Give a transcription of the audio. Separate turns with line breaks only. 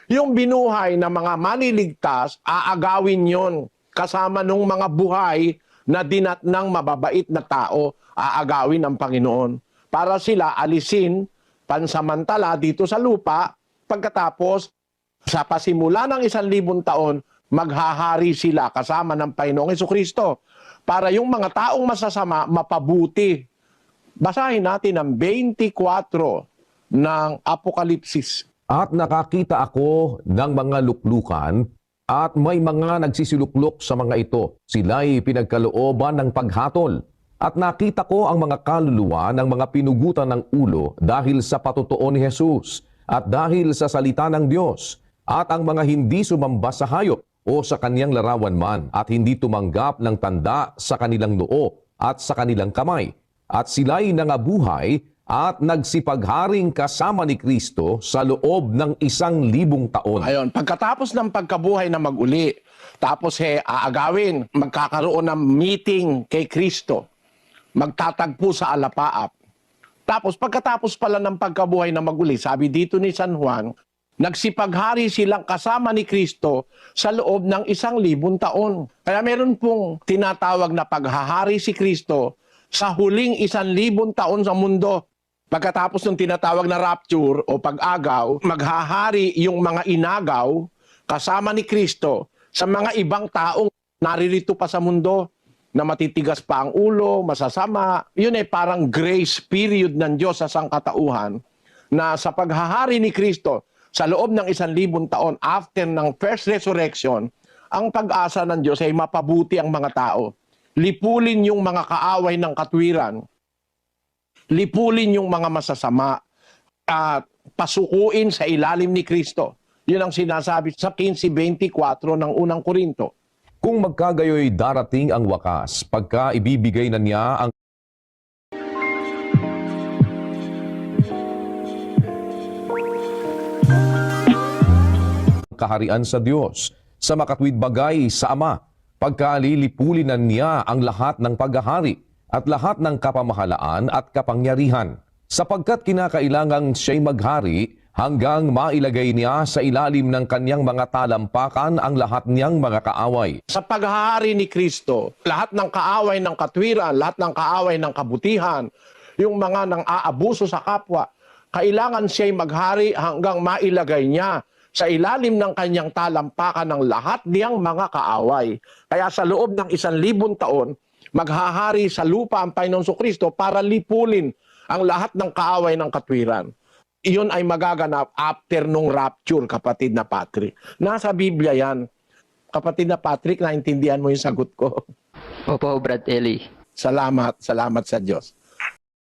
Yung binuhay na mga maliligtas, aagawin yon kasama nung mga buhay na dinatnang mababait na tao, aagawin ng Panginoon. Para sila alisin pansamantala dito sa lupa, pagkatapos sa pasimula ng 1,000 taon, maghahari sila kasama ng Panginoong Jesucristo para yung mga taong masasama mapabuti. Basahin natin ang 24 ng Apokalipsis.
At nakakita ako ng mga luklukan at may mga nagsisiluklok sa mga ito. Sila'y pinagkalooban ng paghatol. At nakita ko ang mga kaluluwa ng mga pinugutan ng ulo dahil sa patotoo ni Jesus at dahil sa salita ng Diyos at ang mga hindi sumamba sa hayop o sa kaniyang larawan man at hindi tumanggap ng tanda sa kanilang noo at sa kanilang kamay. At sila'y nangabuhay at nagsipagharing kasama ni Kristo sa loob ng 1,000 taon.
Ayon, pagkatapos ng pagkabuhay na mag-uli, tapos aagawin, magkakaroon ng meeting kay Kristo, magtatagpo sa alapaap. Tapos pagkatapos pala ng pagkabuhay na mag-uli, sabi dito ni San Juan, nagsipaghari silang kasama ni Kristo sa loob ng 1,000 taon. Kaya meron pong tinatawag na paghahari si Kristo sa huling 1,000 taon sa mundo. Pagkatapos ng tinatawag na rapture o pag-agaw, maghahari yung mga inagaw kasama ni Kristo sa mga ibang taong naririto pa sa mundo na matitigas pa ang ulo, masasama. Yun ay parang grace period ng Diyos sa sangkatauhan na sa paghahari ni Kristo sa loob ng 1,000 taon after ng first resurrection, ang pag-asa ng Diyos ay mapabuti ang mga tao. Lipulin yung mga kaaway ng katwiran, lipulin yung mga masasama at pasukuin sa ilalim ni Kristo. Yun ang sinasabi sa 15:24 ng unang Korinto.
Kung magkagayoy darating ang wakas, pagka ibibigay na niya ang kaharian sa Diyos, sa makatwid bagay sa Ama, pagka lilipulinan niya ang lahat ng paghahari at lahat ng kapamahalaan at kapangyarihan, sapagkat kinakailangang siya'y maghari hanggang mailagay niya sa ilalim ng kanyang mga talampakan ang lahat niyang mga kaaway.
Sa paghahari ni Kristo, lahat ng kaaway ng katwiran, lahat ng kaaway ng kabutihan, yung mga nang aabuso sa kapwa, kailangan siya'y maghari hanggang mailagay niya sa ilalim ng kanyang talampakan ng lahat niyang mga kaaway. Kaya sa loob ng 1,000 taon, maghahari sa lupa ang Panginoong Jesucristo para lipulin ang lahat ng kaaway ng katwiran. Iyon ay magaganap after nung rapture, kapatid na Patrick. Nasa Biblia yan. Kapatid na Patrick, naintindihan mo yung sagot ko.
Opo, Brad Eli.
Salamat sa Diyos.